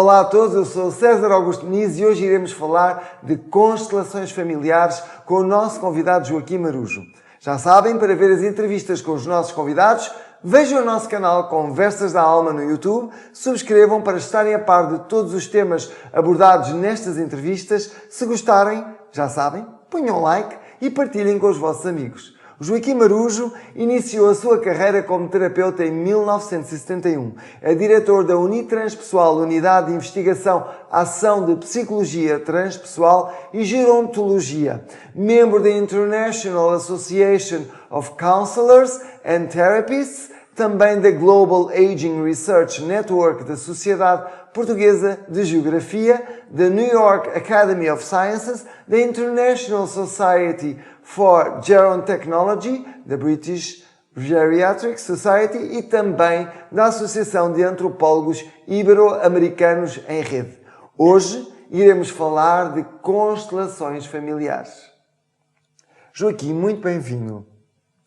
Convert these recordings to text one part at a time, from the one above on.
Olá a todos, eu sou César Augusto Muniz e hoje iremos falar de constelações familiares com o nosso convidado Joaquim Marujo. Já sabem, para ver as entrevistas com os nossos convidados, vejam o nosso canal Conversas da Alma no YouTube, subscrevam para estarem a par de todos os temas abordados nestas entrevistas. Se gostarem, já sabem, ponham like e partilhem com os vossos amigos. O Joaquim Marujo iniciou a sua carreira como terapeuta em 1971. É diretor da Unitranspessoal, Unidade de Investigação, Ação de Psicologia Transpessoal e Gerontologia. Membro da International Association of Counselors and Therapists, também da Global Aging Research Network da Sociedade Portuguesa de Geografia, da New York Academy of Sciences, da International Society for Gerontechnology, da British Geriatric Society e também da Associação de Antropólogos Ibero-Americanos em Rede. Hoje iremos falar de constelações familiares. Joaquim, muito bem-vindo.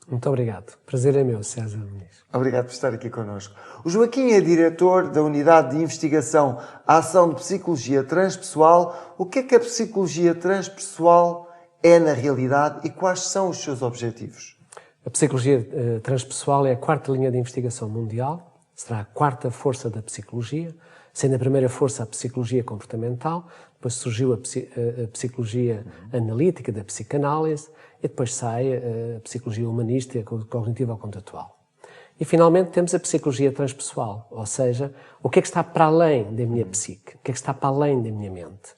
Muito obrigado. Prazer é meu, César Muniz. Obrigado por estar aqui connosco. O Joaquim é diretor da Unidade de Investigação Ação de Psicologia Transpessoal. O que é que a psicologia transpessoal é na realidade e quais são os seus objetivos? A psicologia transpessoal é a quarta linha de investigação mundial, será a quarta força da psicologia, sendo a primeira força a psicologia comportamental, depois surgiu a psicologia analítica da psicanálise e depois sai a psicologia humanística cognitivo-condutual. E finalmente temos a psicologia transpessoal, ou seja, o que é que está para além da minha psique, o que é que está para além da minha mente.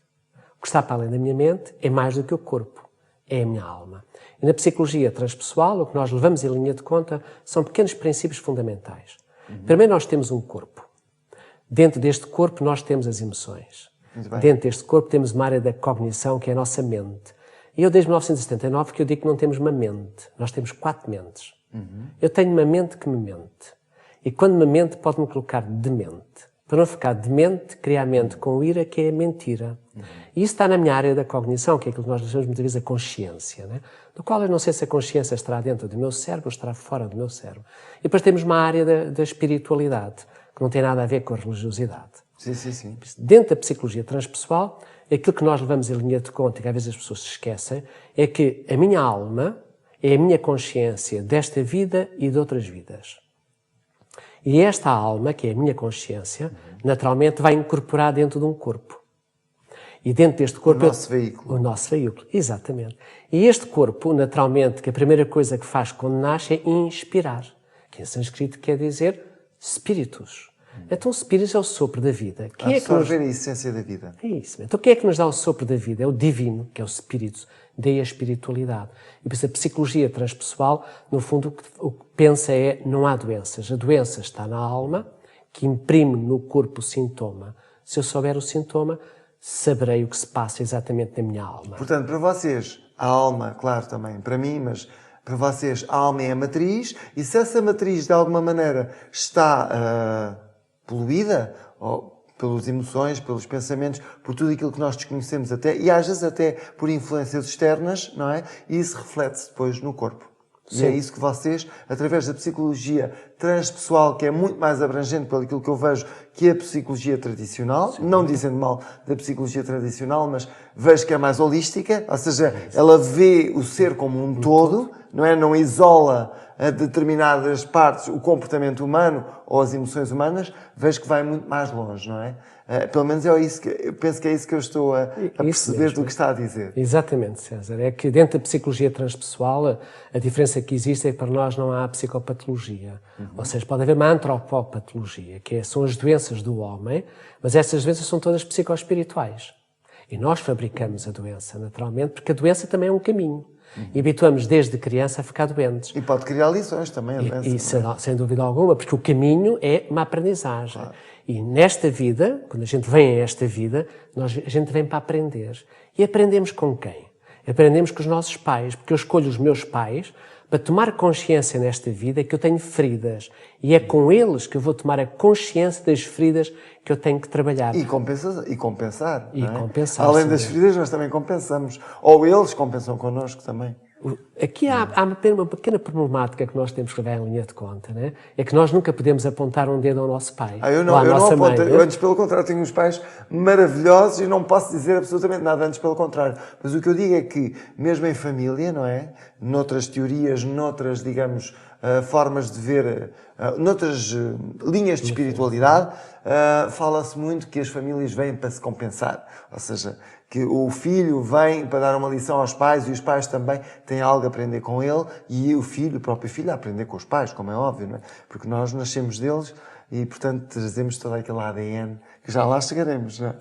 O que está para além da minha mente é mais do que o corpo, é a minha alma. E na psicologia transpessoal, o que nós levamos em linha de conta são pequenos princípios fundamentais. Primeiro nós temos um corpo. Dentro deste corpo nós temos as emoções. Dentro deste corpo temos uma área da cognição que é a nossa mente. E eu desde 1979 que eu digo que não temos uma mente, nós temos 4 mentes. Eu tenho uma mente que me mente. E quando me mente pode-me colocar demente. Para não ficar demente, criar a mente com ira, que é a mentira. E isso está na minha área da cognição, que é aquilo que nós chamamos muitas vezes a consciência, né? Do qual eu não sei se a consciência estará dentro do meu cérebro ou estará fora do meu cérebro. E depois temos uma área da espiritualidade, que não tem nada a ver com a religiosidade. Sim. Dentro da psicologia transpessoal, aquilo que nós levamos em linha de conta, que às vezes as pessoas se esquecem, é que a minha alma é a minha consciência desta vida e de outras vidas. E esta alma, que é a minha consciência, naturalmente vai incorporar dentro de um corpo. E dentro deste corpo... O nosso veículo. O nosso veículo, exatamente. E este corpo, naturalmente, que a primeira coisa que faz quando nasce é inspirar, que em sânscrito quer dizer spiritus. Então o spiritus é o sopro da vida. Absorver a essência da vida. É isso. Então quem é que nos dá o sopro da vida? É o divino, que é o spiritus, daí a espiritualidade. E por isso a psicologia transpessoal, no fundo, o que pensa é não há doenças. A doença está na alma, que imprime no corpo o sintoma. Se eu souber o sintoma, saberei o que se passa exatamente na minha alma. Portanto, para vocês, a alma, claro, também para mim, mas para vocês a alma é a matriz e se essa matriz de alguma maneira está poluída ou pelas emoções, pelos pensamentos, por tudo aquilo que nós desconhecemos até, e às vezes até por influências externas, não é? E isso reflete-se depois no corpo. Sim. E é isso que vocês, através da psicologia transpessoal, que é muito mais abrangente pelo aquilo que eu vejo que é a psicologia tradicional, sim, não dizendo mal da psicologia tradicional, mas vejo que é mais holística, ou seja, ela vê o ser como um todo, não é? Não isola a determinadas partes o comportamento humano ou as emoções humanas, vejo que vai muito mais longe, não é? Pelo menos é isso que eu penso que é isso que eu estou a perceber mesmo, do que está a dizer. Exatamente, César. É que dentro da psicologia transpessoal a diferença que existe é que para nós não há psicopatologia. Ou seja, pode haver uma antropopatologia, que são as doenças do homem, mas essas doenças são todas psicoespirituais. E nós fabricamos a doença, naturalmente, porque a doença também é um caminho. E habituamos desde criança a ficar doentes. E pode criar lições também, a doença. E sem dúvida alguma, porque o caminho é uma aprendizagem. Claro. E nesta vida, quando a gente vem a esta vida, a gente vem para aprender. E aprendemos com quem? Aprendemos com os nossos pais, porque eu escolho os meus pais para tomar consciência nesta vida que eu tenho feridas. E é com eles que eu vou tomar a consciência das feridas que eu tenho que trabalhar. E compensar. E compensar. Além das feridas, nós também compensamos. Ou eles compensam connosco também. Aqui há uma pequena problemática que nós temos que levar em linha de conta, né? É que nós nunca podemos apontar um dedo ao nosso pai. Eu não aponto, eu antes pelo contrário tenho uns pais maravilhosos e não posso dizer absolutamente nada, antes pelo contrário. Mas o que eu digo é que, mesmo em família, não é? Noutras teorias, noutras, digamos, formas de ver, noutras linhas de espiritualidade, fala-se muito que as famílias vêm para se compensar. Ou seja, que o filho vem para dar uma lição aos pais e os pais também têm algo a aprender com ele e o próprio filho, a aprender com os pais, como é óbvio, não é? Porque nós nascemos deles e, portanto, trazemos todo aquele ADN que já lá chegaremos, não é?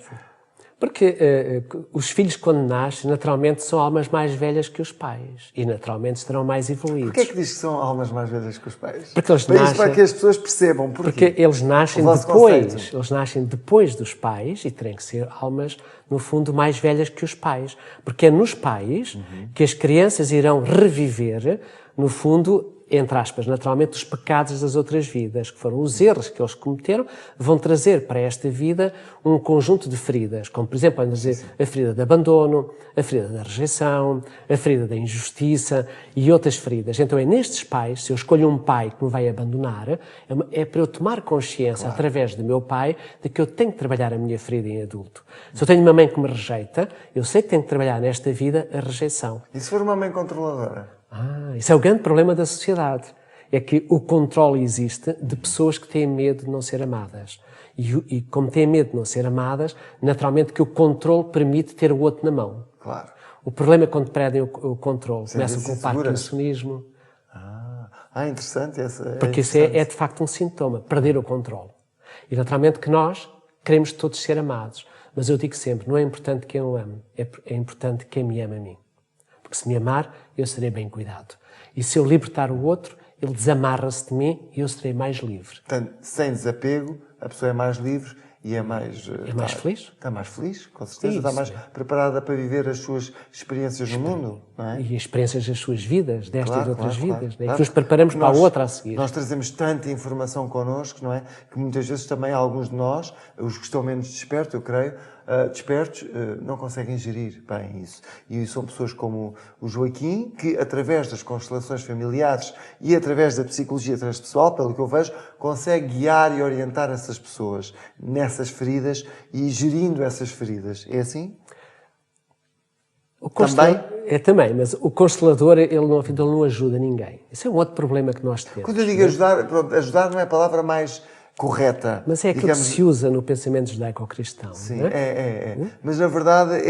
Porque os filhos, quando nascem, naturalmente são almas mais velhas que os pais e naturalmente estarão mais evoluídos. Porquê é que diz que são almas mais velhas que os pais? Porque eles nascem, para que as pessoas percebam. Porquê? Porque eles nascem depois dos pais e terem que ser almas, no fundo, mais velhas que os pais. Porque é nos pais que as crianças irão reviver, no fundo, entre aspas, naturalmente, os pecados das outras vidas, que foram os erros que eles cometeram, vão trazer para esta vida um conjunto de feridas, como, por exemplo, vamos dizer, a ferida de abandono, a ferida da rejeição, a ferida da injustiça e outras feridas. Então é nestes pais, se eu escolho um pai que me vai abandonar, é para eu tomar consciência, através do meu pai, de que eu tenho que trabalhar a minha ferida em adulto. Se eu tenho uma mãe que me rejeita, eu sei que tenho que trabalhar nesta vida a rejeição. E se for uma mãe controladora? Isso é o grande problema da sociedade. É que o controle existe de pessoas que têm medo de não ser amadas. E como têm medo de não ser amadas, naturalmente que o controle permite ter o outro na mão. Claro. O problema é quando perdem o controle. Começam com o inseguras. parkinsonismo. Interessante essa. Porque isso é de facto um sintoma, perder o controle. E naturalmente que nós queremos todos ser amados. Mas eu digo sempre, não é importante quem eu amo, é importante quem me ama a mim. Porque se me amar, eu serei bem cuidado. E se eu libertar o outro, ele desamarra-se de mim e eu serei mais livre. Portanto, sem desapego, a pessoa é mais livre e é mais... feliz? Está mais feliz, com certeza. Isso, está mais preparada para viver as suas experiências no mundo, não é? E experiências das suas vidas, desta e de outras vidas. Claro. Que nos preparamos para a outra a seguir. Nós trazemos tanta informação connosco, não é? Que muitas vezes também alguns de nós, os que estão menos despertos, eu creio, não conseguem gerir bem isso. E são pessoas como o Joaquim, que através das constelações familiares e através da psicologia transpessoal, pelo que eu vejo, consegue guiar e orientar essas pessoas nessas feridas e gerindo essas feridas. É assim? Também, mas o constelador, ele não ajuda ninguém. Isso é um outro problema que nós temos. Quando eu digo ajudar, ajudar não é a palavra mais correta. Mas é aquilo que se usa no pensamento judaico-cristão. Sim, não é? Mas na verdade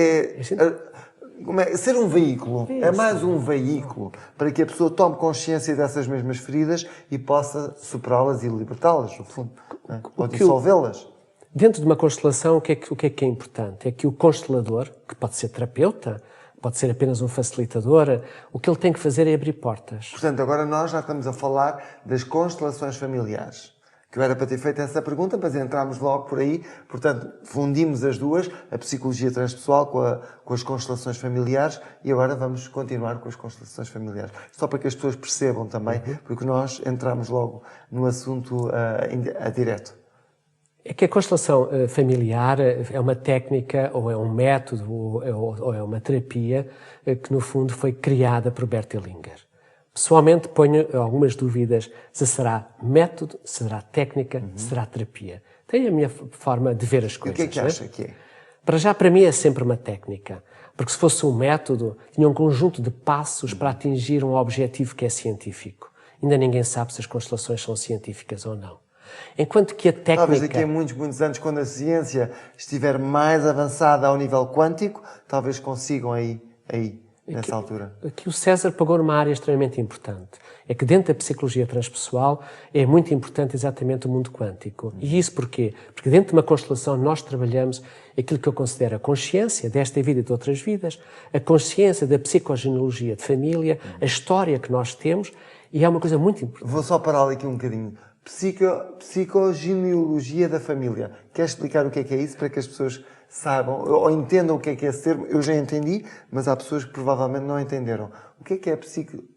ser um veículo. É mais um veículo para que a pessoa tome consciência dessas mesmas feridas e possa superá-las e libertá-las, no fundo. Ou dissolvê-las. Dentro de uma constelação, o que é importante? É que o constelador, que pode ser terapeuta, pode ser apenas um facilitador, o que ele tem que fazer é abrir portas. Portanto, agora nós já estamos a falar das constelações familiares. Que eu era para ter feito essa pergunta, mas entramos logo por aí. Portanto, fundimos as duas, a psicologia transpessoal com as constelações familiares, e agora vamos continuar com as constelações familiares. Só para que as pessoas percebam também, porque nós entramos logo no assunto a direto. É que a constelação familiar é uma técnica, ou é um método, ou é uma terapia que, no fundo, foi criada por Bert Hellinger. Pessoalmente, ponho algumas dúvidas se será método, se será técnica, se será terapia. Tenho a minha forma de ver as coisas. E o que é que acha que é? Para mim, é sempre uma técnica. Porque se fosse um método, tinha um conjunto de passos para atingir um objetivo que é científico. Ainda ninguém sabe se as constelações são científicas ou não. Enquanto que a técnica... Talvez daqui a muitos anos, quando a ciência estiver mais avançada ao nível quântico, talvez consigam aí nessa altura. Aqui o César pegou numa área extremamente importante. É que dentro da psicologia transpessoal é muito importante exatamente o mundo quântico. E isso porquê? Porque dentro de uma constelação nós trabalhamos aquilo que eu considero a consciência desta vida e de outras vidas, a consciência da psicogenealogia de família, a história que nós temos, e é uma coisa muito importante. Vou só parar aqui um bocadinho. Psicogenealogia da família. Quer explicar o que é isso para que as pessoas saibam ou entendam o que é esse termo? Eu já entendi, mas há pessoas que provavelmente não entenderam. O que é a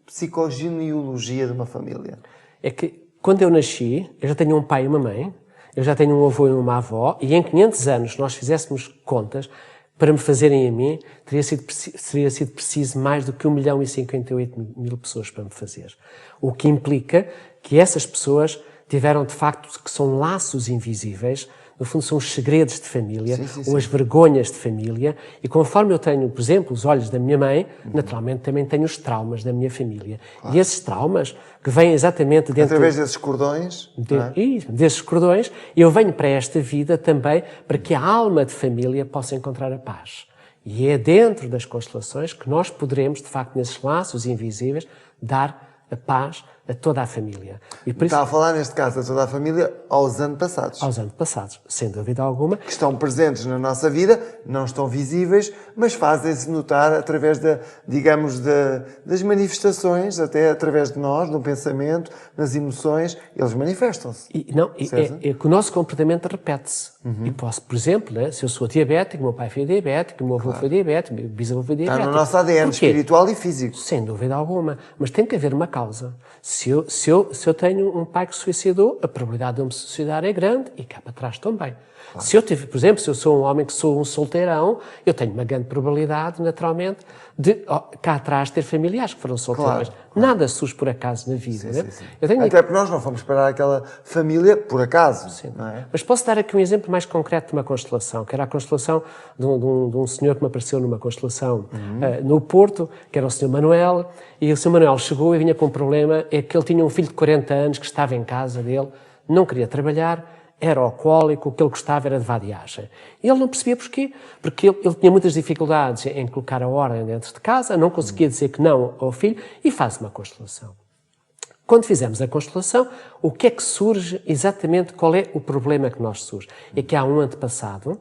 psicogenealogia de uma família? É que quando eu nasci, eu já tenho um pai e uma mãe, eu já tenho um avô e uma avó, e em 500 anos, se nós fizéssemos contas, para me fazerem a mim, teria sido preciso mais do que 1.058.000 pessoas para me fazer. O que implica que essas pessoas tiveram, de facto, que são laços invisíveis, no fundo são os segredos de família, ou as vergonhas de família, e conforme eu tenho, por exemplo, os olhos da minha mãe, naturalmente também tenho os traumas da minha família. Claro. E esses traumas, que vêm exatamente dentro... Através desses cordões. Desses cordões, eu venho para esta vida também para que a alma de família possa encontrar a paz. E é dentro das constelações que nós poderemos, de facto, nesses laços invisíveis, dar a paz a toda a família. E por Está a falar, neste caso, a toda a família aos antepassados. Aos antepassados, sem dúvida alguma. Que estão presentes na nossa vida, não estão visíveis, mas fazem-se notar através das manifestações, até através de nós, no pensamento, nas emoções, eles manifestam-se. É que o nosso comportamento repete-se. E posso, por exemplo, né, se eu sou diabético, meu pai foi diabético, meu avô foi diabético, meu bisavô foi diabético. Está no nosso ADN espiritual e físico. Sem dúvida alguma. Mas tem que haver uma causa. Se eu tenho um pai que se suicidou, a probabilidade de eu me suicidar é grande e cá para trás também. Claro. Se eu tive, por exemplo, se eu sou um homem que sou um solteirão, eu tenho uma grande probabilidade, naturalmente, de cá atrás ter familiares que foram solteiros. Claro. Nada surge por acaso na vida. Sim, né? sim. Até porque nós não fomos parar aquela família por acaso. Sim. Não é? Mas posso dar aqui um exemplo mais concreto de uma constelação, que era a constelação de um senhor que me apareceu numa constelação no Porto, que era o Sr. Manuel, e o Sr. Manuel chegou e vinha com um problema, é que ele tinha um filho de 40 anos que estava em casa dele, não queria trabalhar, era alcoólico, o que ele gostava era de vadiagem. E ele não percebia porquê, porque ele tinha muitas dificuldades em colocar a ordem dentro de casa, não conseguia dizer que não ao filho, e faz uma constelação. Quando fizemos a constelação, o que é que surge exatamente, qual é o problema que nós surge? É que há um antepassado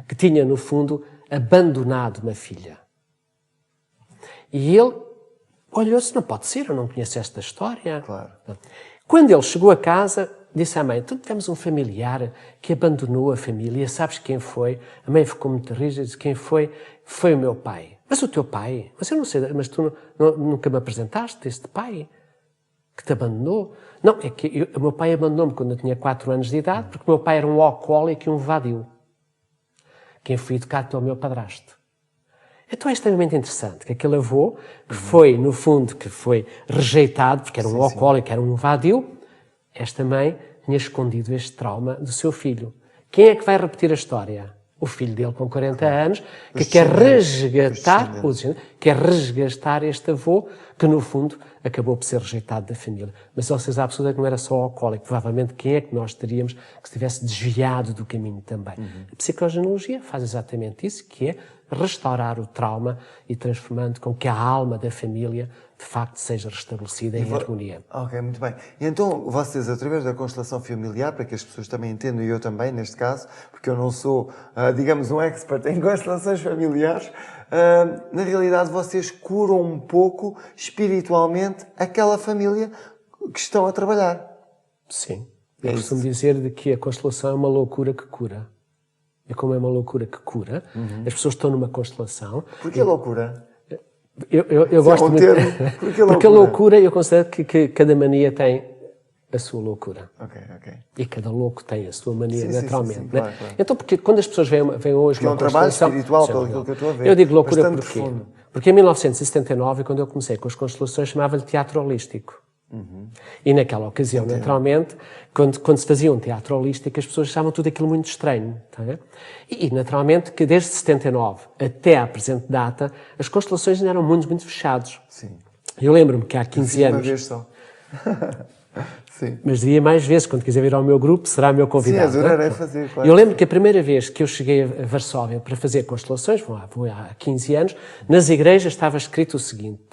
que tinha, no fundo, abandonado uma filha. E ele olhou-se, não pode ser, eu não conheço esta história. Claro. Quando ele chegou a casa, disse à mãe, tu tivemos um familiar que abandonou a família, sabes quem foi? A mãe ficou muito rígida e disse, quem foi? Foi o meu pai. Mas o teu pai? Mas eu não sei, mas tu nunca me apresentaste este pai que te abandonou? Não, é que o meu pai abandonou-me quando eu tinha 4 anos de idade, porque o meu pai era um alcoólico e um vadio. Quem foi educado pelo meu padrasto. Então é extremamente interessante que aquele avô, que foi, no fundo, que foi rejeitado, porque era um alcoólico, era um vadio, esta mãe tinha escondido este trauma do seu filho. Quem é que vai repetir a história? O filho dele com 40 anos, que quer resgatar este avô, que no fundo acabou por ser rejeitado da família. Mas a certeza absoluta é que não era só alcoólico. Provavelmente quem é que nós teríamos que se tivesse desviado do caminho também? A psicogenealogia faz exatamente isso, que é restaurar o trauma e transformando com que a alma da família de facto seja restabelecida em harmonia. Ok, muito bem. E então vocês, através da constelação familiar, para que as pessoas também entendam, e eu também neste caso, porque eu não sou, digamos, um expert em constelações familiares, na realidade vocês curam um pouco espiritualmente aquela família que estão a trabalhar. Sim. Eu costumo dizer de que a constelação é uma loucura que cura. E como é uma loucura que cura, as pessoas estão numa constelação... Porquê loucura? Eu gosto muito... Porque a loucura, eu considero que cada mania tem a sua loucura. Ok. E cada louco tem a sua mania, naturalmente. Sim, claro. Então, porque quando as pessoas vêm hoje... Que é um trabalho espiritual, pelo que eu estou a ver. Eu digo loucura porquê? Profundo. Porque em 1979, quando eu comecei com as constelações, chamava-lhe teatro holístico. E naquela ocasião, naturalmente, quando se fazia um teatro holístico, as pessoas achavam tudo aquilo muito estranho. Tá? E, naturalmente, que desde 79 até à presente data, as constelações ainda eram muito fechados. Sim. Eu lembro-me que há 15 anos... Uma vez só. Sim. Mas diria mais vezes, quando quiser vir ao meu grupo, será meu convidado. Sim, adorarei fazer, claro. Eu lembro que a primeira vez que eu cheguei a Varsóvia para fazer constelações, vou há 15 anos, nas igrejas estava escrito o seguinte: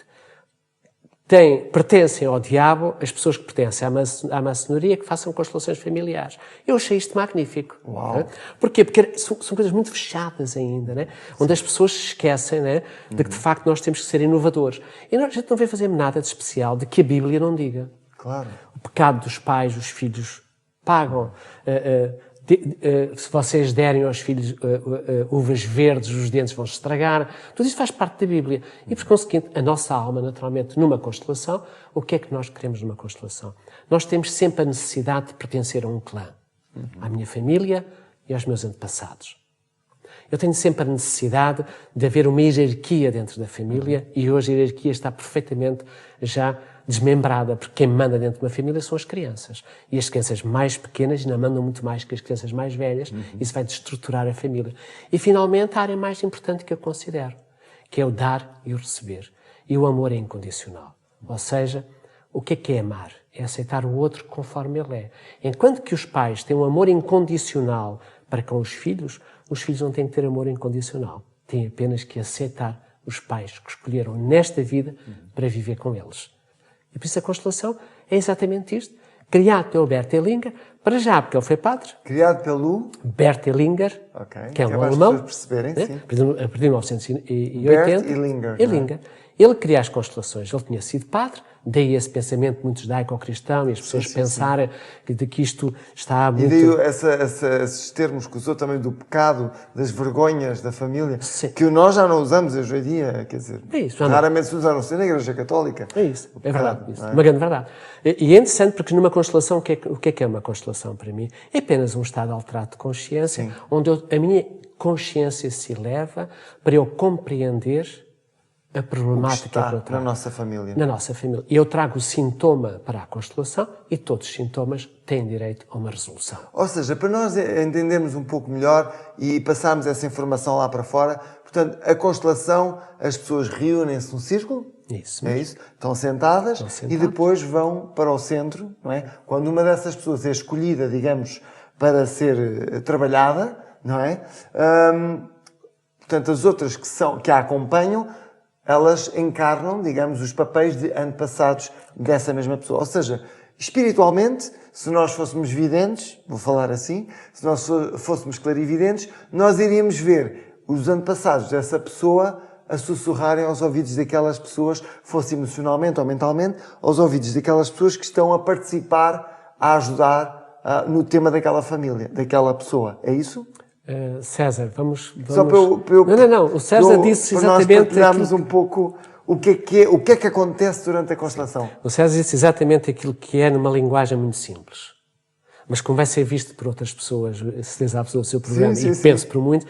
pertencem ao diabo as pessoas que pertencem à maçonaria que façam constelações familiares. Eu achei isto magnífico. Uau. Porquê? Porque são coisas muito fechadas ainda, né? Onde as pessoas se esquecem, né? De que de facto nós temos que ser inovadores. E a gente não vem fazer nada de especial de que a Bíblia não diga. Claro. O pecado dos pais, os filhos pagam. Se vocês derem aos filhos uvas verdes, os dentes vão se estragar. Tudo isso faz parte da Bíblia. E, por conseguinte, a nossa alma, naturalmente, numa constelação, o que é que nós queremos numa constelação? Nós temos sempre a necessidade de pertencer a um clã. À minha família e aos meus antepassados. Eu tenho sempre a necessidade de haver uma hierarquia dentro da família e hoje a hierarquia está perfeitamente já desmembrada, porque quem manda dentro de uma família são as crianças. E as crianças mais pequenas ainda mandam muito mais que as crianças mais velhas. Isso vai destruturar a família. E, finalmente, a área mais importante que eu considero, que é o dar e o receber. E o amor é incondicional. Ou seja, o que é amar? É aceitar o outro conforme ele é. Enquanto que os pais têm um amor incondicional para com os filhos não têm que ter amor incondicional. Têm apenas que aceitar os pais que escolheram nesta vida para viver com eles. E por isso a constelação é exatamente isto. Criado pelo Bert Hellinger, para já, porque ele foi padre. Criado pelo Bert Hellinger, que é um para as alemão. pessoas perceberem, Né? sim. A partir de 1980. Bert Hellinger. Hellinger. Ele cria as constelações. Ele tinha sido padre, daí esse pensamento muito judaico-cristão e as pessoas pensarem que isto está muito... E daí esses termos que usou também do pecado, das vergonhas da família, Sim. que nós já não usamos hoje em dia, quer dizer, É isso, já não. raramente se usa, a não ser na Igreja Católica. É isso, O é verdade. pecado, Isso, não é? uma grande verdade. E é interessante porque numa constelação, o que é uma constelação para mim? É apenas um estado alterado de consciência, onde a minha consciência se eleva para eu compreender a problemática que eu Está trago. na nossa família. Na nossa família. E eu trago o sintoma para a constelação e todos os sintomas têm direito a uma resolução. Ou seja, para nós entendermos um pouco melhor e passarmos essa informação lá para fora, portanto, a constelação, as pessoas reúnem-se num círculo, Isso. é isso? Estão sentadas e depois vão para o centro, não é? Quando uma dessas pessoas é escolhida, digamos, para ser trabalhada, não é? Portanto, as outras que a acompanham, elas encarnam, digamos, os papéis de antepassados dessa mesma pessoa. Ou seja, espiritualmente, se nós fôssemos videntes, vou falar assim, se nós fôssemos clarividentes, nós iríamos ver os antepassados dessa pessoa a sussurrarem aos ouvidos daquelas pessoas, fosse emocionalmente ou mentalmente, aos ouvidos daquelas pessoas que estão a participar, a ajudar no tema daquela família, daquela pessoa. É isso? César, vamos... Só para eu, Não. O César disse para nós exatamente... partilharmos um pouco o que é que acontece durante a constelação. O César disse exatamente aquilo que é numa linguagem muito simples. Mas como vai ser visto por outras pessoas, se lhes o seu programa, Sim, penso por muitos,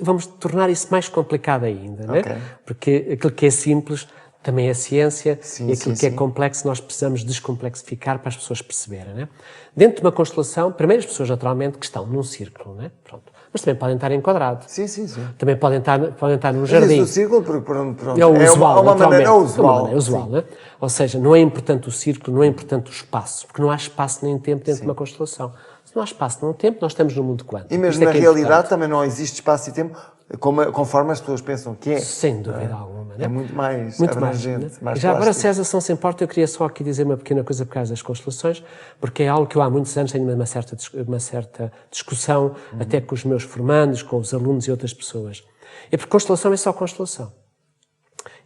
vamos tornar isso mais complicado ainda, não é? Porque aquilo que é simples também é ciência e aquilo que é complexo nós precisamos descomplexificar para as pessoas perceberem, não é? Dentro de uma constelação, primeiro as pessoas naturalmente que estão num círculo, não é? Pronto. Mas também podem estar em quadrado. Sim. Também podem estar num jardim. O círculo, porque pronto, É o usual, uma maneira usual. usual. Né? Ou seja, não é importante o círculo, não é importante o espaço, porque não há espaço nem tempo dentro de uma constelação. Se não há espaço nem tempo, nós estamos no mundo quântico. E mesmo na realidade também não existe espaço e tempo, conforme as pessoas pensam que é. Sem dúvida alguma. Né? É muito mais abrangente, mais Já agora, plástico. César, se não se importa, eu queria só aqui dizer uma pequena coisa por causa das constelações, porque é algo que eu há muitos anos tenho uma certa discussão, até com os meus formandos, com os alunos e outras pessoas. É porque constelação é só constelação.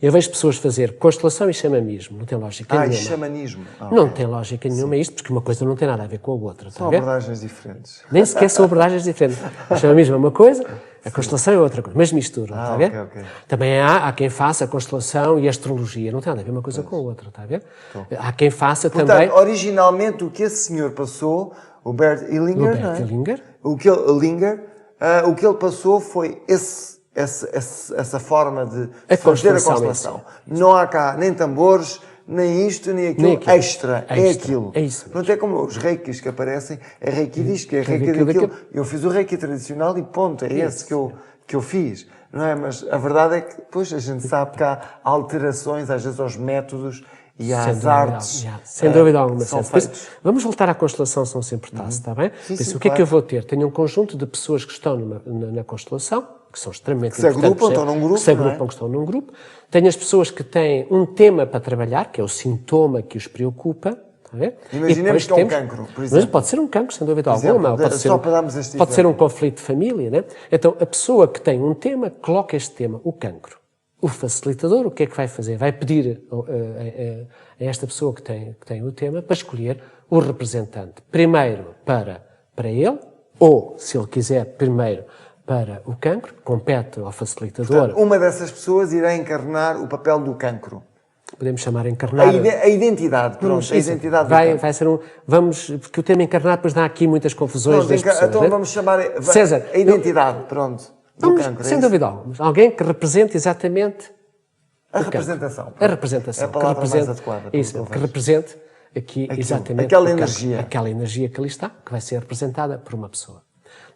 Eu vejo pessoas fazer constelação e xamanismo, não tem lógica nenhuma. E xamanismo. Não tem lógica nenhuma isto, porque uma coisa não tem nada a ver com a outra. São abordagens diferentes. Nem sequer são abordagens diferentes. O xamanismo é uma coisa, a constelação é outra coisa, mas misturam, está a ver? Ok. Também há quem faça a constelação e a astrologia, não tem nada a ver uma coisa com a outra, está a ver? Há quem faça também... Portanto, originalmente o que esse senhor passou, o Bert Hellinger, não é? O que ele passou foi essa forma de fazer a constelação. Não há cá nem tambores, nem isto, nem aquilo. Extra. É aquilo. É isso. Pronto, é como os reikis que aparecem. É reiki disto, é reiki daquilo. Eu fiz o reiki tradicional e ponto. É esse que eu fiz. Não é? Mas a verdade é que depois a gente sabe que há alterações, às vezes, aos métodos e às artes. Sem dúvida alguma. São feitos. Vamos voltar à constelação, se não se importasse, está bem? Sim, o que é que eu vou ter? Tenho um conjunto de pessoas que estão na constelação, que são extremamente importantes. Que se agrupam, estão num grupo. Que se agrupam, que estão num grupo. Tenho as pessoas que têm um tema para trabalhar, que é o sintoma que os preocupa. Está a ver? Imaginemos que é um cancro, por exemplo. Mas pode ser um cancro, sem dúvida alguma. Pode ser um conflito de família, né? Então, a pessoa que tem um tema, coloca este tema, o cancro. O facilitador, o que é que vai fazer? Vai pedir a esta pessoa que tem o tema para escolher o representante. Primeiro para ele, ou, se ele quiser, primeiro para o cancro, compete ao facilitador. Portanto, uma dessas pessoas irá encarnar o papel do cancro. Podemos chamar encarnar... A identidade, pronto. A identidade vai ser um... porque o tema encarnar depois dá aqui muitas confusões das pessoas. Então vamos chamar... César, a identidade, pronto. do cancro, sem dúvida alguma. Alguém que represente exatamente a o representação. cancro. A representação. É a palavra que represente, mais adequada. isso, que represente aqui exatamente aquela o cancro. energia. Aquela energia que ali está, que vai ser representada por uma pessoa.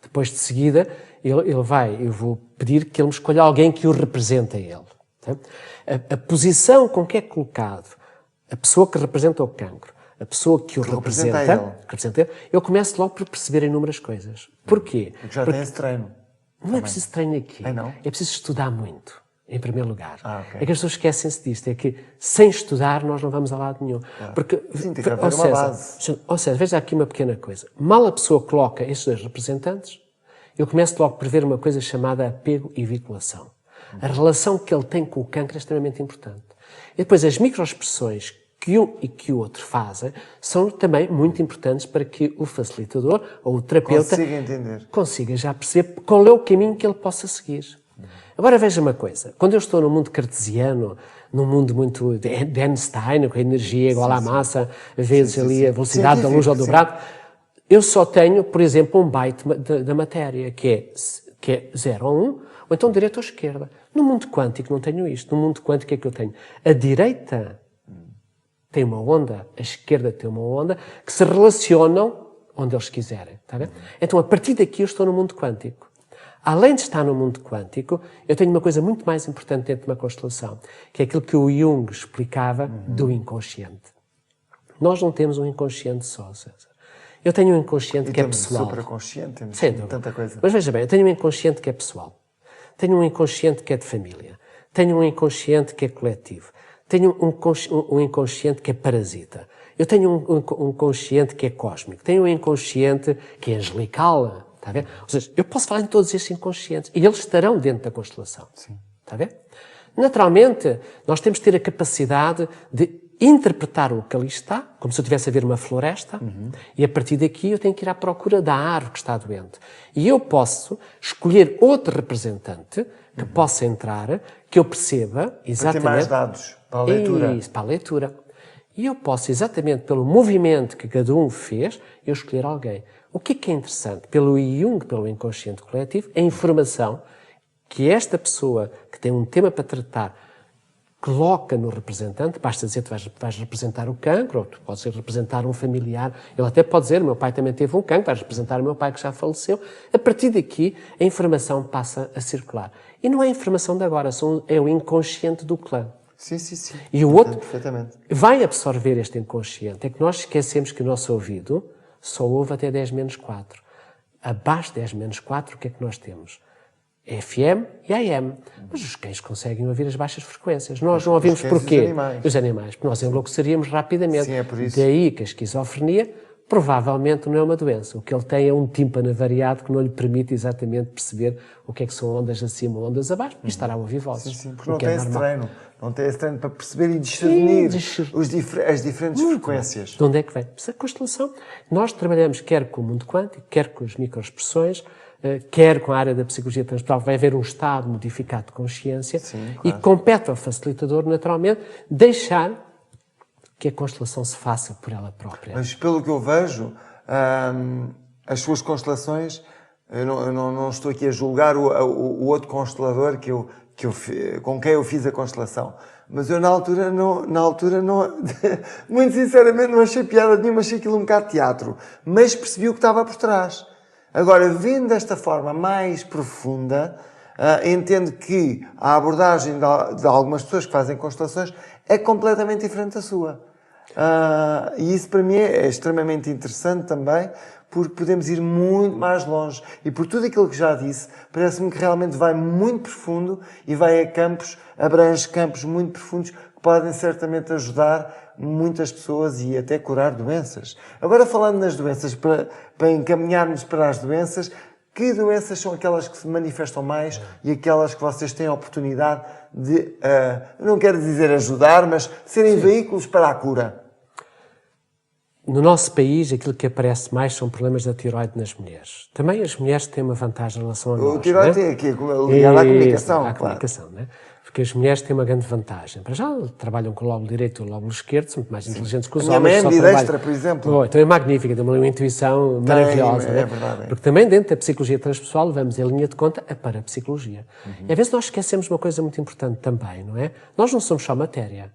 Depois, de seguida, eu vou pedir que ele me escolha alguém que o represente a ele. Tá? A posição com que é colocado a pessoa que representa o cancro, a pessoa que o representa, eu começo logo por perceber inúmeras coisas. Porquê? Porque tem esse treino. Não é preciso treino aqui. Não? É preciso estudar muito, em primeiro lugar. Okay. É que as pessoas esquecem-se disto. É que sem estudar nós não vamos a lado nenhum. Porque, sim, tem que haver uma base. Ou seja, veja aqui uma pequena coisa. Mal a pessoa coloca estes dois representantes, eu começo logo por ver uma coisa chamada apego e vinculação. A relação que ele tem com o cancro é extremamente importante. E depois as microexpressões que um e que o outro fazem são também muito importantes para que o facilitador ou o terapeuta consiga já perceber qual é o caminho que ele possa seguir. Agora veja uma coisa, quando eu estou no mundo cartesiano, num mundo muito de Einstein, com a energia igual à massa, vezes ali a velocidade da luz ao dobrado, eu só tenho, por exemplo, um byte da matéria, que é 0 ou 1, ou então direita ou esquerda. No mundo quântico não tenho isto. No mundo quântico é que eu tenho a direita tem uma onda, a esquerda tem uma onda, que se relacionam onde eles quiserem. Está bem? Então, a partir daqui, eu estou no mundo quântico. Além de estar no mundo quântico, eu tenho uma coisa muito mais importante dentro de uma constelação, que é aquilo que o Jung explicava do inconsciente. Nós não temos um inconsciente só, César. Eu tenho um inconsciente que é pessoal. Supraconsciente, temos tanta coisa. Mas veja bem, eu tenho um inconsciente que é pessoal. Tenho um inconsciente que é de família. Tenho um inconsciente que é coletivo. Tenho um inconsciente que é parasita. Eu tenho um consciente que é cósmico. Tenho um inconsciente que é angelical. Está a ver? Ou seja, eu posso falar em todos estes inconscientes e eles estarão dentro da constelação. Sim. Está a ver? Naturalmente, nós temos de ter a capacidade de interpretar o que ali está, como se eu estivesse a ver uma floresta, e a partir daqui eu tenho que ir à procura da árvore que está doente. E eu posso escolher outro representante que possa entrar, que eu perceba exatamente... Para ter mais dados para a leitura. Isso, para a leitura. E eu posso, exatamente pelo movimento que cada um fez, eu escolher alguém. O que é interessante? Pelo Jung, pelo inconsciente coletivo, a informação que esta pessoa que tem um tema para tratar coloca no representante, basta dizer que tu vais representar o cancro, ou tu podes representar um familiar, ele até pode dizer, meu pai também teve um cancro, vais representar o meu pai que já faleceu. A partir daqui, a informação passa a circular. E não é a informação de agora, é o inconsciente do clã. Sim, sim, sim. E o outro vai absorver este inconsciente. É que nós esquecemos que o nosso ouvido só ouve até 10 menos 4. Abaixo de 10 menos 4, o que é que nós temos? FM e AM. Mas os cães conseguem ouvir as baixas frequências. Nós não ouvimos porquê? Os animais. Porque nós enlouqueceríamos rapidamente. Sim, é por isso. Daí que a esquizofrenia provavelmente não é uma doença. O que ele tem é um tímpano variado que não lhe permite exatamente perceber o que é que são ondas acima ou ondas abaixo e estará a ouvir vozes. Sim, sim, porque não tem esse treino. Não tem esse treino para perceber e discernir as diferentes frequências. De onde é que vem? Essa constelação. Nós trabalhamos quer com o mundo quântico, quer com as microexpressões, quer com a área da psicologia transpessoal. Vai haver um estado modificado de consciência. Sim, claro. E compete ao facilitador, naturalmente, deixar que a constelação se faça por ela própria. Mas pelo que eu vejo, as suas constelações, eu não estou aqui a julgar o outro constelador com quem eu fiz a constelação, mas eu na altura não muito sinceramente não achei piada nenhuma, achei aquilo um bocado teatro, mas percebi o que estava por trás. Agora, vendo desta forma mais profunda, entendo que a abordagem de algumas pessoas que fazem constelações é completamente diferente da sua. E isso para mim é extremamente interessante também, porque podemos ir muito mais longe. E por tudo aquilo que já disse, parece-me que realmente vai muito profundo e abrange campos muito profundos que podem certamente ajudar muitas pessoas e até curar doenças. Agora, falando nas doenças, para encaminharmos para as doenças, que doenças são aquelas que se manifestam mais e aquelas que vocês têm a oportunidade de, não quero dizer ajudar, mas serem veículos para a cura? No nosso país, aquilo que aparece mais são problemas da tiroide nas mulheres. Também as mulheres têm uma vantagem em relação a nós. O tiroide é aqui, ligado à comunicação, à comunicação, não é? Porque as mulheres têm uma grande vantagem. Para já, trabalham com o lóbulo direito e o lóbulo esquerdo, são muito mais inteligentes que os A minha homens. mãe é ambidestra, por exemplo. Então é magnífica, tem uma intuição maravilhosa. É verdade. Porque também dentro da psicologia transpessoal levamos em linha de conta a parapsicologia. E às vezes nós esquecemos uma coisa muito importante também, não é? Nós não somos só matéria.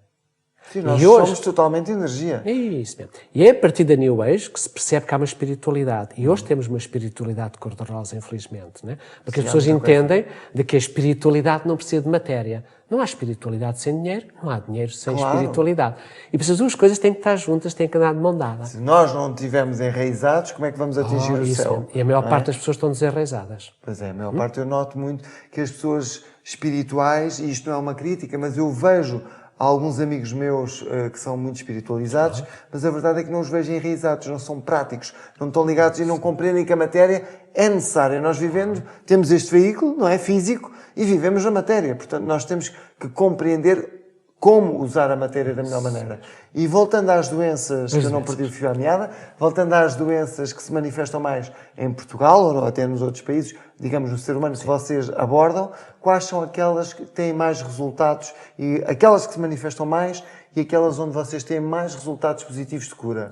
Sim, nós E hoje- somos totalmente energia. É isso mesmo. E é a partir da New Age que se percebe que há uma espiritualidade. E hoje temos uma espiritualidade cor-de-rosa, infelizmente. Né? Porque as pessoas entendem de que a espiritualidade não precisa de matéria. Não há espiritualidade sem dinheiro, não há dinheiro sem espiritualidade. E por isso as duas coisas têm que estar juntas, têm que andar de mão dada. Se nós não estivermos enraizados, como é que vamos atingir o Isso céu? mesmo. E a maior parte das pessoas estão desenraizadas. Pois é, a maior parte eu noto muito que as pessoas espirituais, e isto não é uma crítica, mas eu vejo alguns amigos meus que são muito espiritualizados, mas a verdade é que não os vejo enraizados, não são práticos, não estão ligados e não compreendem que a matéria é necessária. Nós vivemos, temos este veículo, não é, físico, e vivemos na matéria. Portanto, nós temos que compreender como usar a matéria da melhor maneira. E voltando às doenças, que eu não perdi o fio à meada, voltando às doenças que se manifestam mais em Portugal, ou até nos outros países, digamos, no ser humano, que vocês abordam, quais são aquelas que têm mais resultados, e aquelas que se manifestam mais, e aquelas onde vocês têm mais resultados positivos de cura?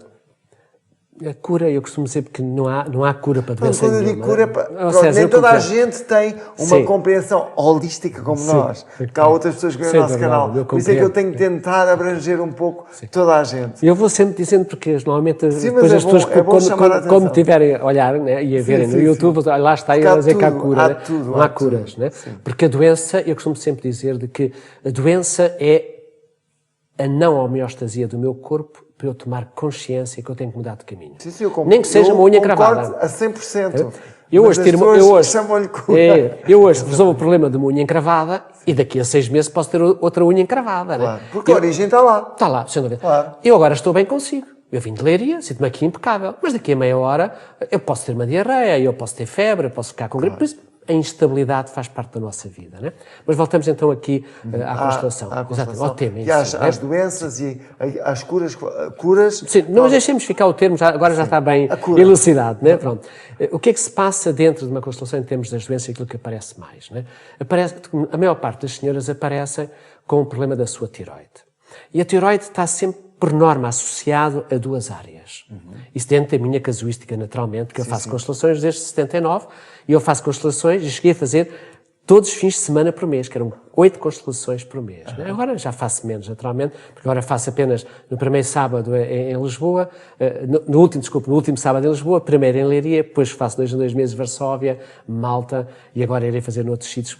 A cura, eu costumo dizer que não há cura para doença Quando eu nenhuma. digo cura, Ou seja, nem eu toda a compreendo. gente tem uma Sim. compreensão holística como nós. Porque há outras pessoas que veem o Sem nosso dúvida, canal. eu Por isso é que eu compreendo. tenho que tentar abranger um pouco toda a gente. Eu vou sempre dizendo, porque normalmente Sim, depois mas é as pessoas, bom- é bom chamar a atenção. quando tiverem a olhar, né, e a verem no sim, YouTube, lá está Porque ele há a dizer que há tudo, cura. há Né? tudo, Não há há curas. tudo. Né? Sim. Porque a doença, eu costumo sempre dizer de que a doença é a não homeostasia do meu corpo para eu tomar consciência que eu tenho que mudar de caminho. Sim, eu Nem que seja uma unha concordo cravada. a 100%. Eu Mas hoje, as tiro, pessoas eu hoje, chamam-lhe cura. eu hoje resolvo o problema de uma unha encravada e daqui a 6 meses posso ter outra unha encravada. Claro, Né? porque a origem está lá. Está lá, sem dúvida. Claro. Eu agora estou bem consigo. Eu vim de Leiria, sinto-me aqui impecável. Mas daqui a meia hora eu posso ter uma diarreia, eu posso ter febre, eu posso ficar com gripe. Por isso, a instabilidade faz parte da nossa vida. Né? Mas voltamos então aqui à constelação. À Exato, ao tema em E si, às doenças e às curas. Sim, não deixemos ficar o termo, agora já está bem A cura. elucidado. Né? Pronto. O que é que se passa dentro de uma constelação em termos das doenças, aquilo que aparece mais? Né? A maior parte das senhoras aparecem com o problema da sua tiroide. E a tiroide está sempre, por norma, associado a duas áreas. Isso dentro da minha casuística, naturalmente, que eu faço constelações desde 79, e eu faço constelações e cheguei a fazer todos os fins de semana por mês, que eram 8 constelações por mês. Né? Agora já faço menos, naturalmente, porque agora faço apenas no primeiro sábado em Lisboa, no último sábado em Lisboa, primeiro em Leiria, depois faço 2 em 2 meses Varsóvia, Malta, e agora irei fazer noutros sítios,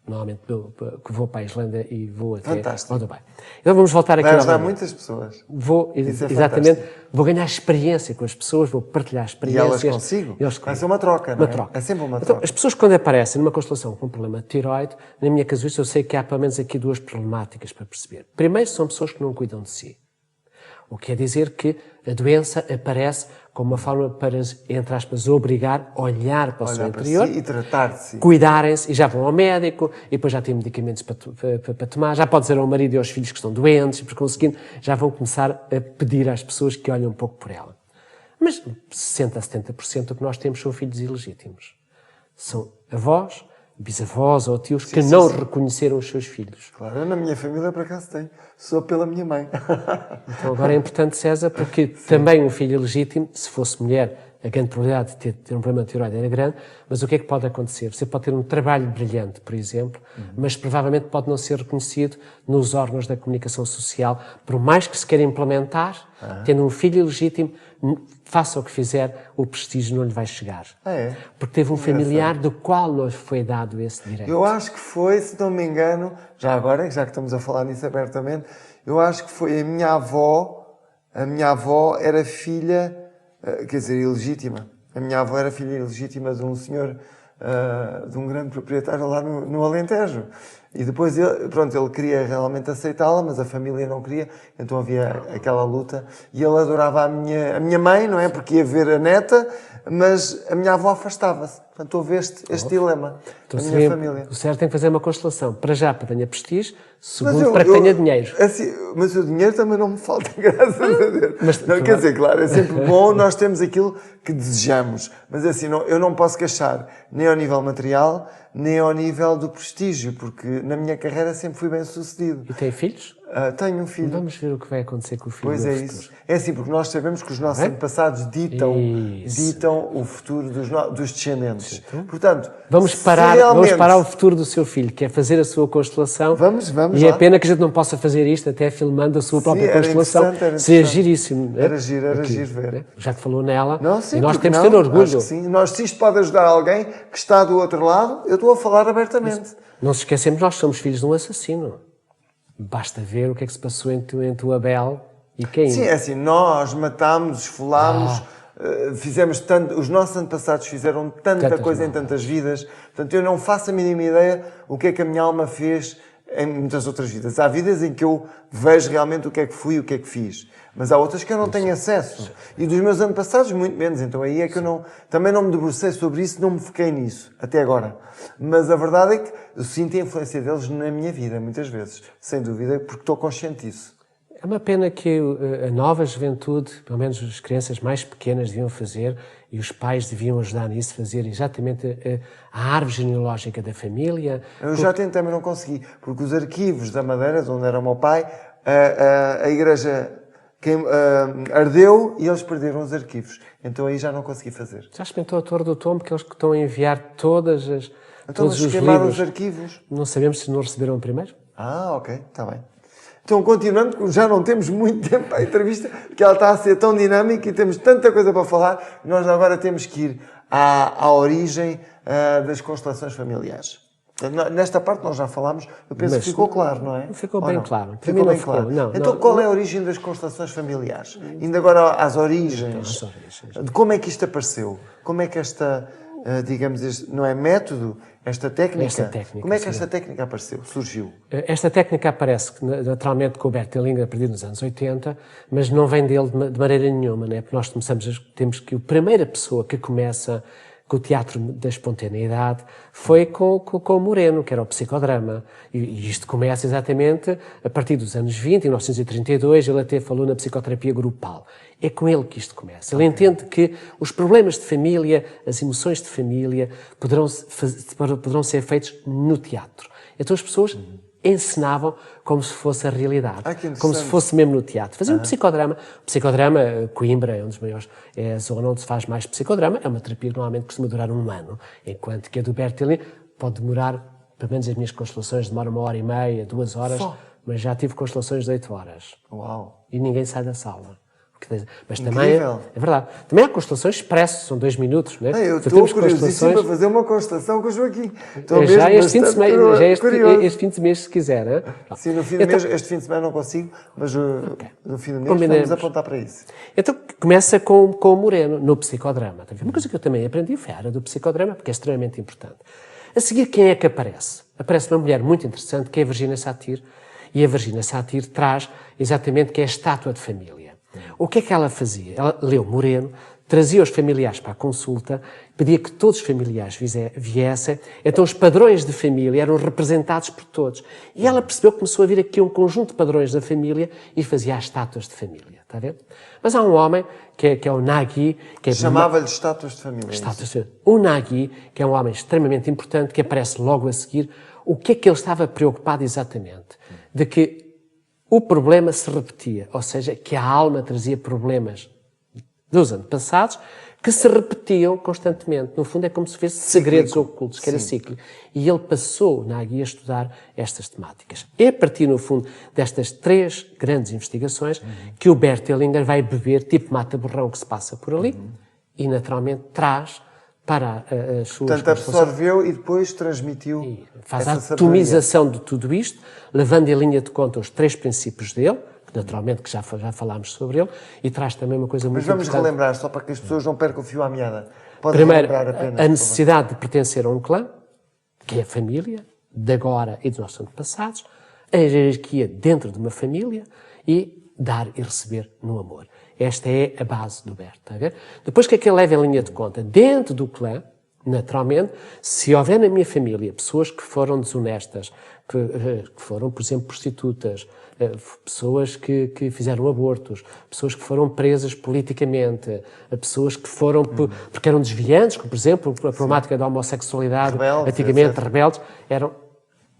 normalmente que vou para a Islândia e vou até ao Dubai. Então vamos voltar aqui Vai ajudar novamente. muitas pessoas. Vou, Isso é exatamente, fantástico. vou ganhar experiência com as pessoas, vou partilhar E experiências. elas consigo? Eles Vai ser uma troca, não Uma é? troca. É sempre uma Então, troca. as pessoas quando aparecem numa constelação com um problema de tiroide, na minha casuística eu sei que há pelo menos aqui duas problemáticas para perceber. Primeiro, são pessoas que não cuidam de si. O que quer dizer que a doença aparece como uma forma para, entre aspas, obrigar a olhar para o seu Olhar para interior, si e tratar de si. cuidarem-se, e já vão ao médico, e depois já têm medicamentos para tomar, já pode dizer ao marido e aos filhos que estão doentes, e por conseguinte já vão começar a pedir às pessoas que olhem um pouco por ela. Mas 60% a 70% do que nós temos são filhos ilegítimos. São avós, bisavós ou tios que não reconheceram os seus filhos. Claro, eu na minha família por acaso tenho. Sou pela minha mãe. Então agora é importante, César, porque também um filho ilegítimo, se fosse mulher, a grande probabilidade de ter um problema de tiroide era grande, mas o que é que pode acontecer? Você pode ter um trabalho brilhante, por exemplo, mas provavelmente pode não ser reconhecido nos órgãos da comunicação social, por mais que se queira implementar, tendo um filho ilegítimo, faça o que fizer, o prestígio não lhe vai chegar. É? Porque teve um familiar do qual não foi dado esse direito. Eu acho que foi, se não me engano, já agora, já que estamos a falar nisso abertamente, eu acho que foi a minha avó era filha, quer dizer, ilegítima. A minha avó era filha ilegítima de um senhor, de um grande proprietário lá no Alentejo. E depois ele queria realmente aceitá-la, mas a família não queria, então havia aquela luta. E ele adorava a minha mãe, não é? Porque ia ver a neta, mas a minha avó afastava-se. Portanto, estou a ver este dilema Então, da minha família. o certo tem que fazer uma constelação. Para já, para que tenha prestígio. Segundo, para que tenha dinheiro. Assim, mas o dinheiro também não me falta, graças a Deus. Mas, não, quer dizer, claro, é sempre bom nós termos aquilo que desejamos. Mas assim, não, eu não posso queixar nem ao nível material, nem ao nível do prestígio, porque na minha carreira sempre fui bem sucedido. E tem filhos? Tenho um filho. Vamos ver o que vai acontecer com o filho. Pois é isso. É assim, porque nós sabemos que os nossos antepassados ditam o futuro dos descendentes. Portanto, vamos parar o futuro do seu filho, que é fazer a sua constelação. Vamos E é lá. pena que a gente não possa fazer isto até filmando a sua própria constelação. Seria giríssimo. Era giro ver. Já que falou nela, Não, sim, e nós porque temos que ter orgulho. Acho que sim. Se isto pode ajudar alguém que está do outro lado, eu estou a falar abertamente. Não se esquecemos, nós somos filhos de um assassino. Basta ver o que é que se passou entre o Abel e Caim. Sim, é assim, nós matámos, esfolámos, fizemos tanto, os nossos antepassados fizeram tanta coisa em tantas vidas, portanto eu não faço a mínima ideia o que é que a minha alma fez em muitas outras vidas. Há vidas em que eu vejo realmente o que é que fui e o que é que fiz, mas há outras que eu não tenho acesso. E dos meus antepassados, muito menos. Então aí é que eu também não me debrucei sobre isso, não me foquei nisso, até agora. Mas a verdade é que eu sinto a influência deles na minha vida, muitas vezes, sem dúvida, porque estou consciente disso. É uma pena que a nova juventude, pelo menos as crianças mais pequenas, deviam fazer, e os pais deviam ajudar nisso, fazer exatamente a árvore genealógica da família. Eu já tentei, mas não consegui, porque os arquivos da Madeira, de onde era o meu pai, a igreja ardeu e eles perderam os arquivos. Então aí já não consegui fazer. Já experimentou a Torre do Tombo, que eles que estão a enviar todos os queimaram livros. os arquivos. Não sabemos se não receberam primeiro? Ok, está bem. Então, continuando, porque já não temos muito tempo para a entrevista, porque ela está a ser tão dinâmica e temos tanta coisa para falar, nós agora temos que ir à origem das constelações familiares. Nesta parte nós já falámos, eu penso que ficou claro, não é? Ficou bem claro. Ficou bem claro. Então, qual é a origem das constelações familiares? Indo agora às origens. De como é que isto apareceu? Como é que esta, digamos, não é método, esta técnica, como é que esta técnica apareceu, surgiu? Esta técnica aparece naturalmente com o Bert Hellinger a partir dos anos 80, mas não vem dele de maneira nenhuma, né? Porque nós temos que a primeira pessoa que começa com o teatro da espontaneidade foi com o Moreno, que era o psicodrama. E isto começa exatamente a partir dos anos 20, em 1932, ele até falou na psicoterapia grupal. É com ele que isto começa. Ele entende que os problemas de família, as emoções de família, poderão ser feitos no teatro. Então as pessoas encenavam como se fosse a realidade, como se fosse mesmo no teatro. Faziam um psicodrama. O psicodrama, Coimbra é um dos maiores, é a zona onde se faz mais psicodrama, é uma terapia que normalmente costuma durar 1 ano, enquanto que a do Bert Hellinger pode demorar, pelo menos as minhas constelações demoram 1h30, 2 horas, mas já tive constelações de 8 horas. Uau! E ninguém sai da sala. Mas também é verdade. Também há constelações expressas, são 2 minutos, não é? Eu estou curiosíssimo para fazer uma constelação com o Joaquim. Já este fim de semana, se quiser. Hein? Sim, no fim do mês, este fim de semana não consigo, mas no fim do mês vamos apontar para isso. Então começa com o Moreno, no psicodrama. Uma coisa que eu também aprendi foi a área do psicodrama, porque é extremamente importante. A seguir, quem é que aparece? Aparece uma mulher muito interessante, que é a Virginia Satir, e a Virginia Satir traz exatamente que é a estátua de família. O que é que ela fazia? Ela leu Moreno, trazia os familiares para a consulta, pedia que todos os familiares viessem, então os padrões de família eram representados por todos. E ela percebeu que começou a vir aqui um conjunto de padrões da família e fazia as estátuas de família, está a ver? Mas há um homem, que é o Nagui... Chamava-lhe estátuas de família. O Nagui, que é um homem extremamente importante, que aparece logo a seguir, o que é que ele estava preocupado exatamente? De que o problema se repetia, ou seja, que a alma trazia problemas dos antepassados que se repetiam constantemente. No fundo, é como se fosse segredos ocultos, que era cíclico. E ele passou, Nagui, a estudar estas temáticas. É a partir, no fundo, destas 3 grandes investigações que o Bert Hellinger vai beber, tipo mata-borrão que se passa por ali, e naturalmente traz para as suas... Portanto, absorveu e depois transmitiu. E faz a atomização de tudo isto, levando em linha de conta os 3 princípios dele, que naturalmente que já falámos sobre ele, e traz também uma coisa muito importante. Mas vamos relembrar, só para que as pessoas não percam o fio à meada. Primeiro, a necessidade de pertencer a um clã, que é a família, de agora e dos nossos antepassados, a hierarquia dentro de uma família e dar e receber no amor. Esta é a base do Bert, está a ver? Depois, o que é que ele leva em linha de conta? Dentro do clã, Naturalmente, se houver na minha família pessoas que foram desonestas, que foram, por exemplo, prostitutas, pessoas que fizeram abortos, pessoas que foram presas politicamente, pessoas que foram porque eram desviantes, como, por exemplo, a problemática da homossexualidade, Rebeldes, antigamente etc. rebeldes, eram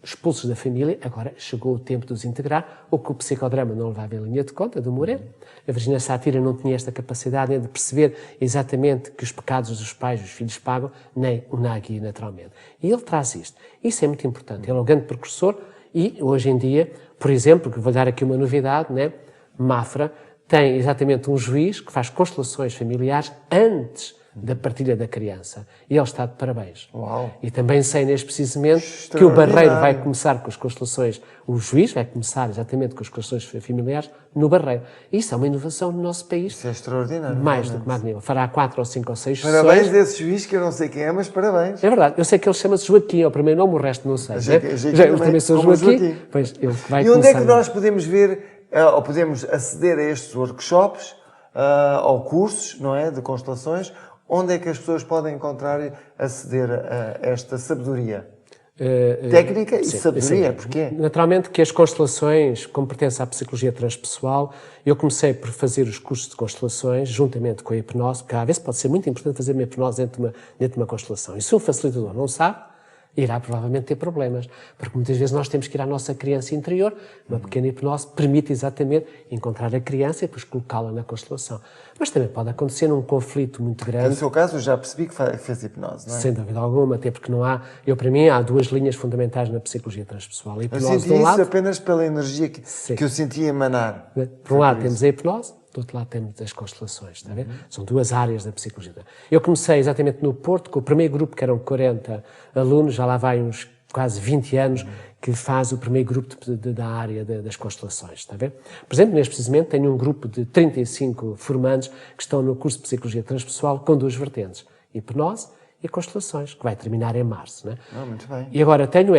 expulsos da família. Agora chegou o tempo de os integrar, o que o psicodrama não levava em linha de conta, do Moreira. A Virginia Satir não tinha esta capacidade de perceber exatamente que os pecados dos pais, dos filhos pagam, nem o Nagui, naturalmente. E ele traz isto. Isso é muito importante. Ele é um grande precursor e, hoje em dia, por exemplo, que vou dar aqui uma novidade, né? Mafra tem exatamente um juiz que faz constelações familiares antes da partilha da criança. E ele está de parabéns. Uau. E também sei neste precisamente que o Barreiro vai começar com as constelações, o juiz vai começar exatamente com as constelações familiares no Barreiro. Isso é uma inovação no nosso país. Isso é extraordinário. Mais do que magnífico. Fará 4 ou 5 ou 6 Parabéns sessões. desse juiz, que eu não sei quem é, mas parabéns. É verdade. Eu sei que ele chama-se Joaquim, é o primeiro nome, o resto não sei. Eu também sou como Joaquim. Pois, ele vai e onde é começar que nós podemos ver, ou podemos aceder a estes workshops, ou cursos, não é, de constelações? Onde é que as pessoas podem encontrar e aceder a esta sabedoria? Técnica e sim, sabedoria, sim. porquê? Naturalmente que as constelações, como pertence à psicologia transpessoal, eu comecei por fazer os cursos de constelações juntamente com a hipnose, porque às vezes pode ser muito importante fazer uma hipnose dentro de uma constelação. E se um facilitador não sabe, irá provavelmente ter problemas, porque muitas vezes nós temos que ir à nossa criança interior. Uma pequena hipnose permite exatamente encontrar a criança e depois colocá-la na constelação. Mas também pode acontecer num conflito muito grande. No seu caso, eu já percebi que fez hipnose, não é? Sem dúvida alguma, até porque não há... Para mim, há duas linhas fundamentais na psicologia transpessoal. A Eu hipnose, senti de um isso lado, apenas pela energia que eu senti emanar. por um lado temos a hipnose, do outro lado temos as constelações, está a ver? São duas áreas da psicologia. Eu comecei exatamente no Porto, com o primeiro grupo, que eram 40 alunos, já lá vai uns quase 20 anos, que faz o primeiro grupo da área das constelações, está a ver? Por exemplo, neste precisamente, tenho um grupo de 35 formandos que estão no curso de Psicologia Transpessoal com duas vertentes, hipnose e constelações, que vai terminar em março, não é? Muito bem. E agora tenho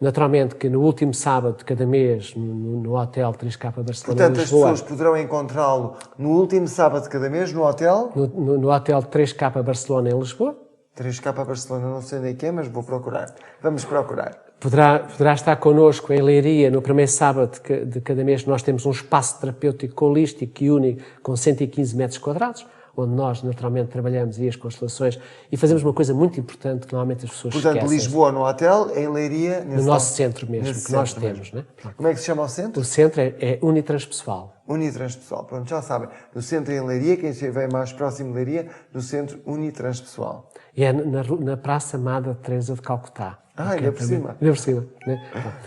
naturalmente, que no último sábado de cada mês, no Hotel 3K Barcelona, Portanto, em as Lisboa, pessoas poderão encontrá-lo no último sábado de cada mês, no hotel. no Hotel 3K Barcelona, em Lisboa. 3K Barcelona, não sei nem quem é, mas vou procurar. Vamos procurar. Poderá estar connosco em Leiria, no primeiro sábado de cada mês. Nós temos um espaço terapêutico holístico e único com 115 metros quadrados, onde nós naturalmente trabalhamos e as constelações e fazemos uma coisa muito importante que normalmente as pessoas Portanto, esquecem. Lisboa no hotel, em Leiria... No nosso centro mesmo, que nós temos. Né? Como é que se chama o centro? O centro é Unitranspessoal. Unitranspessoal. Pronto, já sabem. No centro em Leiria, quem estiver mais próximo de Leiria, no centro Unitranspessoal. E é na Praça Madre Teresa de Calcutá. Ainda por cima. Ainda por cima. Né?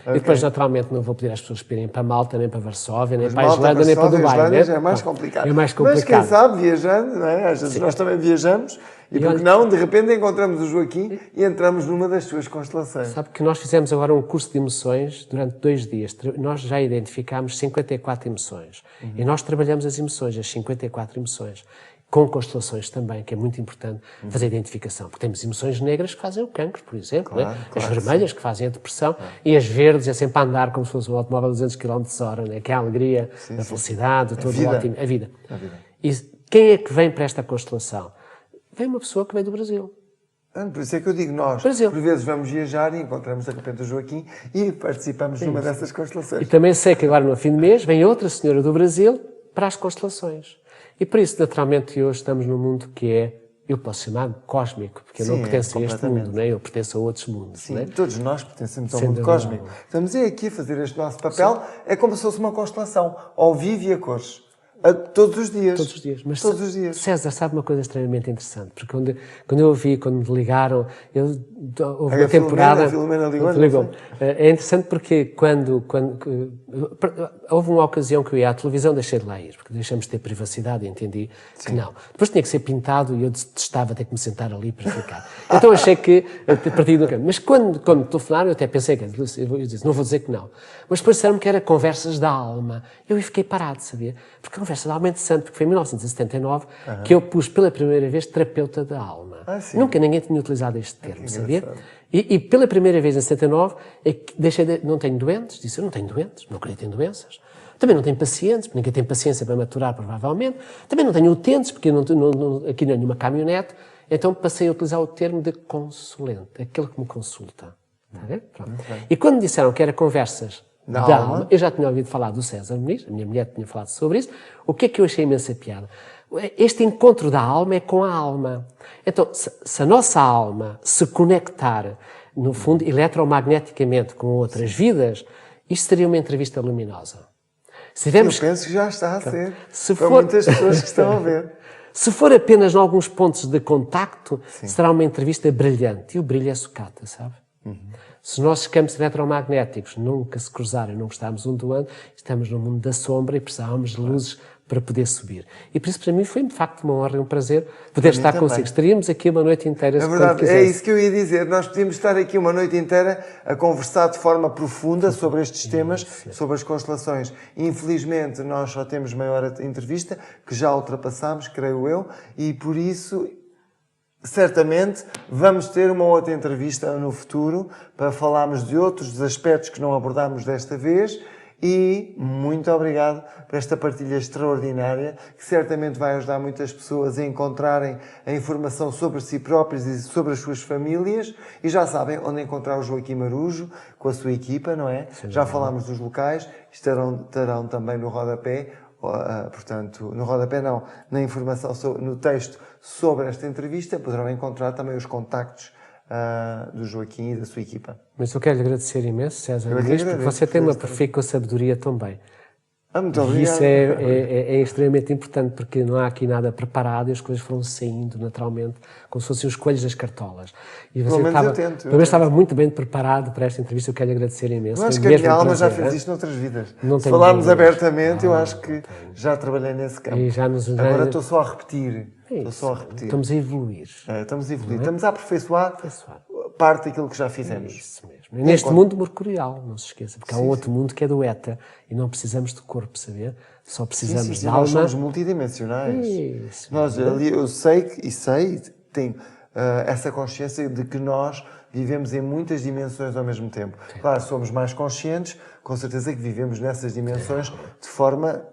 E depois, naturalmente, não vou pedir às pessoas para irem para Malta, nem para Varsóvia, nem para a Islândia, nem para Dubai. Né? É mais complicado. É mais complicado. Mas quem sabe, viajando, não é? Às vezes nós também viajamos e porque não, de repente encontramos o Joaquim e entramos numa das suas constelações. Sabe que nós fizemos agora um curso de emoções durante 2 dias. Nós já identificámos 54 emoções. E nós trabalhamos as emoções, as 54 emoções. Com constelações também, que é muito importante fazer a identificação. Porque temos emoções negras que fazem o cancro, por exemplo. Claro, né? As vermelhas que fazem a depressão. E as verdes é sempre a andar como se fosse um automóvel a 200 km/h, né? Que é a alegria, a felicidade, todo o ótimo. A vida. E quem é que vem para esta constelação? Vem uma pessoa que vem do Brasil. Por isso é que eu digo, nós, Brasil. por vezes vamos viajar e encontramos de repente o Joaquim e participamos numa dessas constelações. E também sei que agora, no fim de mês, vem outra senhora do Brasil para as constelações. E por isso, naturalmente, hoje estamos num mundo que eu posso chamar cósmico, porque eu não pertenço a este mundo, né? Eu pertenço a outros mundos. Sim, né? todos nós pertencemos ao Sem mundo dúvida cósmico. alguma. Estamos aqui a fazer este nosso papel, é como se fosse uma constelação, ao vivo e a cores. Todos os dias. Todos os dias. Mas todos os dias. César, sabe uma coisa extremamente interessante? Porque quando eu ouvi, quando me ligaram, houve uma A temporada... Filomena ligou-me. É interessante porque quando houve uma ocasião que eu ia à televisão, deixei de lá ir, porque deixamos de ter privacidade e entendi que não. Depois tinha que ser pintado e eu detestava ter que me sentar ali para ficar. Então achei que parti do campo. Mas quando me telefonaram, eu até pensei que eu disse, não vou dizer que não. Mas depois disseram-me que era conversas da alma. Eu fiquei parado, sabia? Porque conversa da alma é interessante, porque foi em 1979 que eu pus pela primeira vez terapeuta da alma. Nunca ninguém tinha utilizado este termo, sabia? E pela primeira vez em 79 é que não tenho doentes, disse eu não tenho doentes, não acredito em doenças. Também não tenho pacientes, porque ninguém tem paciência para maturar, provavelmente. Também não tenho utentes, porque aqui não é nenhuma caminhonete. Então passei a utilizar o termo de consulente, aquele que me consulta. Está a ver? Pronto. E quando me disseram que era conversas da alma, eu já tinha ouvido falar do César Muniz, a minha mulher tinha falado sobre isso, o que é que eu achei imensa piada? Este encontro da alma é com a alma. Então, se a nossa alma se conectar, no fundo, eletromagneticamente com outras vidas, isto seria uma entrevista luminosa. Se Eu penso que já está a ser. Se para for... muitas pessoas que estão a ver. Se for apenas em alguns pontos de contacto, será uma entrevista brilhante. E o brilho é sucata, sabe? Se os nossos campos eletromagnéticos nunca se cruzarem, não gostarmos um do outro, estamos no mundo da sombra e precisávamos de luzes para poder subir. E por isso, para mim, foi de facto uma honra e um prazer poder estar consigo. Estaríamos aqui uma noite inteira. É verdade, é isso que eu ia dizer. Nós podíamos estar aqui uma noite inteira a conversar de forma profunda sobre estes temas, sobre as constelações. Infelizmente, nós só temos meia hora de entrevista, que já ultrapassámos, creio eu, e por isso, certamente, vamos ter uma outra entrevista no futuro para falarmos de outros aspectos que não abordámos desta vez. E muito obrigado por esta partilha extraordinária, que certamente vai ajudar muitas pessoas a encontrarem a informação sobre si próprias e sobre as suas famílias. E já sabem onde encontrar o Joaquim Marujo com a sua equipa, não é? Já falámos dos locais, estarão também no rodapé, portanto, no rodapé não, na informação, no texto sobre esta entrevista, poderão encontrar também os contactos do Joaquim e da sua equipa. Mas eu quero lhe agradecer imenso, César, porque você tem uma profícua sabedoria também. Muito obrigado. E isso é extremamente importante, porque não há aqui nada preparado e as coisas foram saindo naturalmente, como se fossem os coelhos das cartolas. E você estava muito bem preparado para esta entrevista, eu quero lhe agradecer imenso. Eu acho que a minha alma já fez isto noutras vidas. Se falarmos abertamente, eu acho que já trabalhei nesse campo. Agora estou só a repetir. Estamos a evoluir. Estamos a evoluir. Estamos a aperfeiçoar parte daquilo que já fizemos. Isso mesmo. E neste mundo mercorial, não se esqueça, porque há um outro mundo que é do éter e não precisamos de corpo, saber? Só precisamos de alma. Nós somos multidimensionais. Isso, eu sei, tenho essa consciência de que nós vivemos em muitas dimensões ao mesmo tempo. Claro, somos mais conscientes, com certeza que vivemos nessas dimensões de forma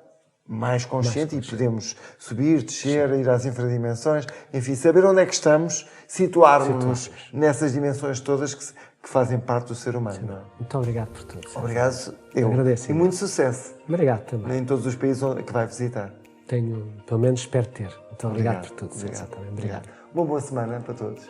mais consciente e podemos subir, descer, ir às infradimensões, enfim, saber onde é que estamos, situarmos-nos nessas dimensões todas que fazem parte do ser humano. Não é? Muito obrigado por tudo. Obrigado, eu. Agradeço. E muito sucesso. Obrigado também. Em todos os países que vai visitar. Pelo menos espero ter. Muito obrigado por tudo. Obrigado. Uma boa semana para todos.